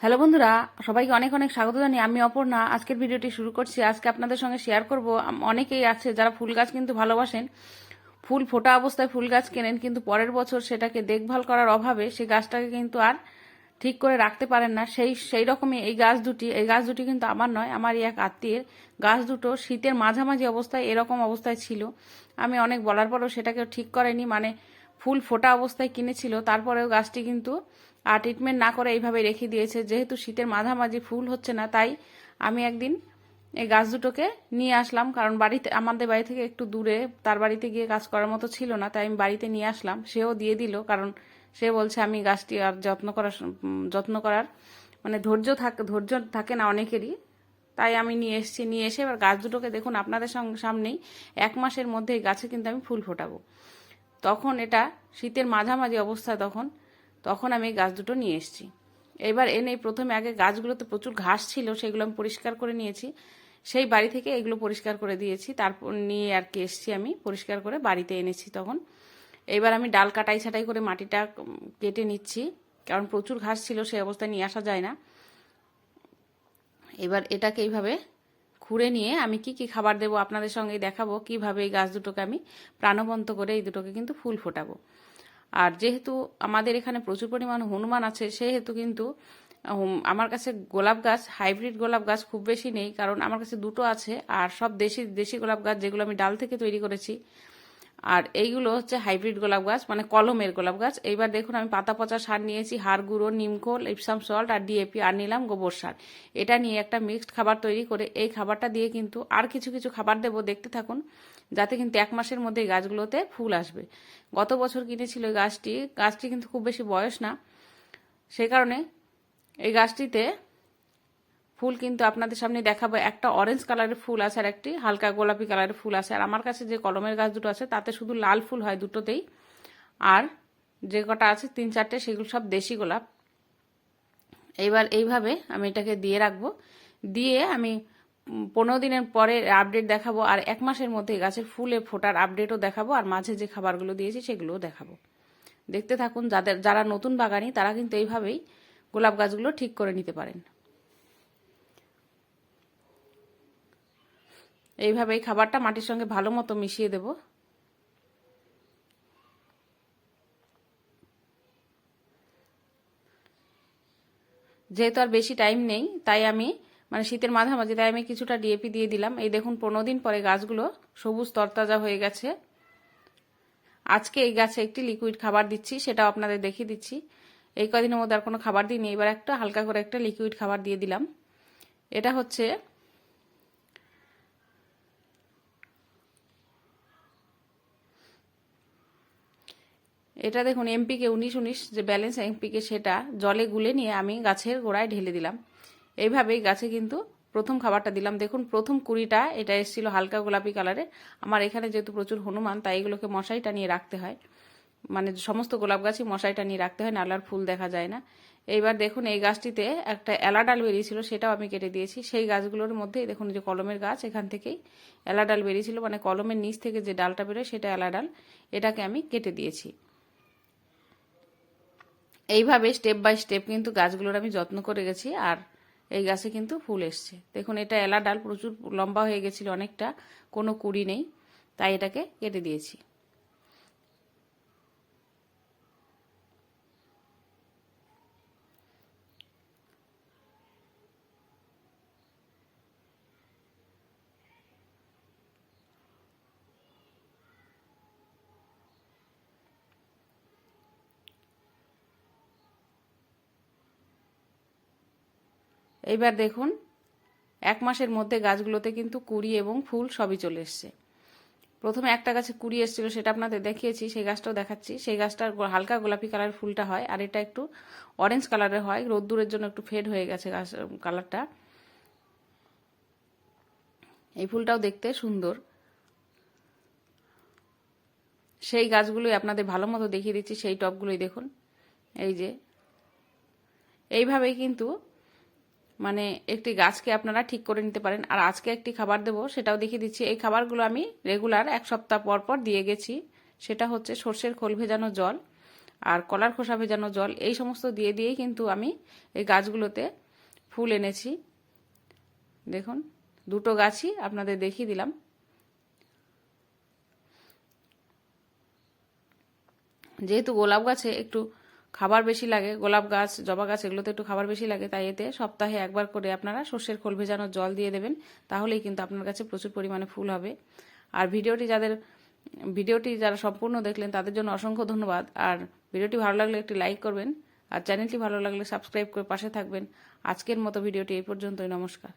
Hello বন্ধুরা, সবাইকে অনেক অনেক স্বাগত জানিয়ে আমি অপর্ণা আজকের ভিডিওটি শুরু করছি। আজকে আপনাদের সঙ্গে শেয়ার করব, অনেকেই আছে যারা ফুল গাছ কিন্তু ভালোবাসেন, ফুল ফোটা অবস্থায় ফুল গাছ কেনেন, কিন্তু পরের বছর সেটাকে দেখভাল করার অভাবে সেই গাছটাকে কিন্তু আর ঠিক করে রাখতে পারেন না। সেই রকমই এই গাছ দুটি কিন্তু আমার নয়, আমারই এক আত্মীয়ের। গাছ দুটো শীতের মাঝামাঝি অবস্থায় এরকম অবস্থায় ছিল। আমি অনেক বলার পরও সেটাকেও ঠিক করেনি, মানে ফুল ফোটা অবস্থায় কিনেছিল, তারপরেও গাছটি কিন্তু আর ট্রিটমেন্ট না করে এইভাবে রেখে দিয়েছে। যেহেতু শীতের মাঝামাঝি ফুল হচ্ছে না, তাই আমি একদিন এই গাছ দুটোকে নিয়ে আসলাম, কারণ আমাদের বাড়ি থেকে একটু দূরে, তার বাড়িতে গিয়ে কাজ করার মতো ছিল না, তাই আমি বাড়িতে নিয়ে আসলাম। সেও দিয়ে দিল, কারণ সে বলছে আমি গাছটি আর যত্ন করার মানে ধৈর্য থাকে না অনেকেরই। তাই আমি নিয়ে এসে এবার গাছ দুটোকে দেখুন আপনাদের সামনেই 1 মাসের মধ্যে এই গাছে কিন্তু আমি ফুল ফোটাবো। তখন এটা শীতের মাঝামাঝি অবস্থা, তখন আমি গাছ দুটো নিয়ে এসেছি। এবার এনে প্রথমে আগে গাছগুলোতে প্রচুর ঘাস ছিল, সেগুলো আমি পরিষ্কার করে নিয়েছি। সেই বাড়ি থেকে এগুলো পরিষ্কার করে দিয়েছি, তারপর নিয়ে আর কি এসেছি, আমি পরিষ্কার করে বাড়িতে এনেছি তখন। এবার আমি ডাল কাটাই ছাটাই করে মাটিটা কেটে নিচ্ছি, কারণ প্রচুর ঘাস ছিল, সেই অবস্থায় নিয়ে আসা যায় না। এবার এটাকে এইভাবে খুঁড়ে নিয়ে আমি কি কি খাবার দেবো আপনাদের সঙ্গে দেখাবো, কিভাবে এই গাছ দুটোকে আমি প্রাণবন্ত করে এই দুটোকে কিন্তু ফুল ফোটাবো। আর যেহেতু আমাদের এখানে প্রচুর পরিমাণ হনুমান আছে, সেহেতু কিন্তু আমার কাছে গোলাপ গাছ, হাইব্রিড গোলাপ গাছ খুব বেশি নেই, কারণ আমার কাছে দুটো আছে, আর সব দেশি গোলাপ গাছ যেগুলো আমি ডাল থেকে তৈরি করেছি। আর এইগুলো হচ্ছে হাইব্রিড গোলাপ গাছ, মানে কলমের গোলাপ গাছ। এইবার দেখুন আমি পাতা পচা সার নিয়েছি, হাড় গুঁড়ো, নিমখোল, ইপসাম সল্ট আর ডিএপি, আর নিলাম গোবর সার। এটা নিয়ে একটা মিক্সড খাবার তৈরি করে এই খাবারটা দিয়ে কিন্তু আর কিছু কিছু খাবার দেবো, দেখতে থাকুন, যাতে কিন্তু 1 মাসের মধ্যে এই গাছগুলোতে ফুল আসবে। গত বছর কিনেছিল এই গাছটি কিন্তু খুব বেশি বয়স না, সেই কারণে এই গাছটিতে ফুল কিন্তু আপনাদের সামনে দেখাবো। একটা অরেঞ্জ কালারের ফুল আছে আর একটি হালকা গোলাপি কালারের ফুল আছে। আর আমার কাছে যে কলমের গাছ দুটো আছে তাতে শুধু লাল ফুল হয় দুটোতেই, আর যে কটা আছে 3-4টে সেগুলো সব দেশি গোলাপ। এইবার এইভাবে আমি এটাকে দিয়ে রাখবো, দিয়ে আমি 15 দিনের পরে আপডেট দেখাবো, আর 1 মাসের মধ্যে গাছের ফুলে ফোটার আপডেটও দেখাবো, আর মাঝে যে খাবারগুলো দিয়েছি সেগুলোও দেখাবো। দেখতে থাকুন। যারা নতুন বাগানি তারা কিন্তু এইভাবেই গোলাপ গাছগুলো ঠিক করে নিতে পারেন। এইভাবে এই খাবারটা মাটির সঙ্গে ভালো মতো মিশিয়ে দেব। যেহেতু আর বেশি টাইম নেই, তাই আমি মানে শীতের মাঝামাঝি, তাই আমি কিছুটা ডিএপি দিয়ে দিলাম। এই দেখুন 15 দিন পরে গাছগুলো সবুজ তরতাজা হয়ে গেছে। আজকে এই গাছে একটি লিকুইড খাবার দিচ্ছি, সেটাও আপনাদের দেখিয়ে দিচ্ছি। এই কদিনের মধ্যে আর কোনো খাবার দিইনি, এবার একটা হালকা করে একটা লিকুইড খাবার দিয়ে দিলাম। এটা হচ্ছে দেখুন এমপিকে 19-19 যে ব্যালেন্স এমপিকে, সেটা জলে গুলে নিয়ে আমি গাছের গোড়ায় ঢেলে দিলাম। এইভাবেই গাছে কিন্তু প্রথম খাবারটা দিলাম। দেখুন প্রথম কুড়িটা এটা এসেছিল হালকা গোলাপি কালারে। আমার এখানে যেহেতু প্রচুর হনুমান, তাই এগুলোকে মশাই টানিয়ে রাখতে হয়, মানে সমস্ত গোলাপ গাছই মশাই টানিয়ে রাখতে হয়, নাহলে আর ফুল দেখা যায় না। এইবার দেখুন এই গাছটিতে একটা এলা ডাল বেরিয়েছিল, সেটাও আমি কেটে দিয়েছি। সেই গাছগুলোর মধ্যে দেখুন যে কলমের গাছ, এখান থেকেই এলা ডাল বেরিয়েছিল, মানে কলমের নিচ থেকে যে ডালটা বেরোয় সেটা এলা ডাল, এটাকে আমি কেটে দিয়েছি। এইভাবে স্টেপ বাই স্টেপ কিন্তু গাছগুলোর আমি যত্ন করে গেছি, আর এই গাছে কিন্তু ফুল এসছে। দেখুন এটা এলা ডাল প্রচুর লম্বা হয়ে গেছিল অনেকটা, কোনো কুড়ি নেই, তাই এটাকে কেটে দিয়েছি। এইবার দেখুন 1 মাসের মধ্যে গাছগুলোতে কিন্তু কুড়ি এবং ফুল সবই চলে এসছে। প্রথমে একটা গাছে কুড়ি এসেছিল, সেটা আপনাদের দেখিয়েছি, সেই গাছটাও দেখাচ্ছি। সেই গাছটার হালকা গোলাপি কালারের ফুলটা হয়, আর এটা একটু অরেঞ্জ কালারের হয়, রোদ্দুরের জন্য একটু ফেড হয়ে গেছে গাছ কালারটা। এই ফুলটাও দেখতে সুন্দর। সেই গাছগুলোই আপনাদের ভালো মতো দেখিয়ে দিচ্ছি, সেই টবগুলোই দেখুন। এই যে এইভাবেই কিন্তু মানে একটি গাছকে আপনারা ঠিক করে নিতে পারেন। আর আজকে একটি খাবার দেবো, সেটাও দেখিয়ে দিচ্ছি। এই খাবারগুলো আমি রেগুলার 1 সপ্তাহ পর পর দিয়ে গেছি। সেটা হচ্ছে সর্ষের খোল ভেজানো জল আর কলার খোসা ভেজানো জল, এই সমস্ত দিয়েই কিন্তু আমি এই গাছগুলোতে ফুল এনেছি। দেখুন, দুটো গাছই আপনাদের দেখিয়ে দিলাম। যেহেতু গোলাপ গাছে একটু খাবার বেশি লাগে, গোলাপ গাছ, জবা গাছ এগুলোতে একটু খাবার বেশি লাগে, তাই এতে সপ্তাহে একবার করে আপনারা সর্ষের খোল ভেজানো জল দিয়ে দেবেন, তাহলেই কিন্তু আপনার কাছে প্রচুর পরিমাণে ফুল হবে। আর ভিডিওটি যারা সম্পূর্ণ দেখলেন তাদের জন্য অসংখ্য ধন্যবাদ। আর ভিডিওটি ভালো লাগলে একটি লাইক করবেন, আর চ্যানেলটি ভালো লাগলে সাবস্ক্রাইব করে পাশে থাকবেন। আজকের মতো ভিডিওটি এই পর্যন্তই। নমস্কার।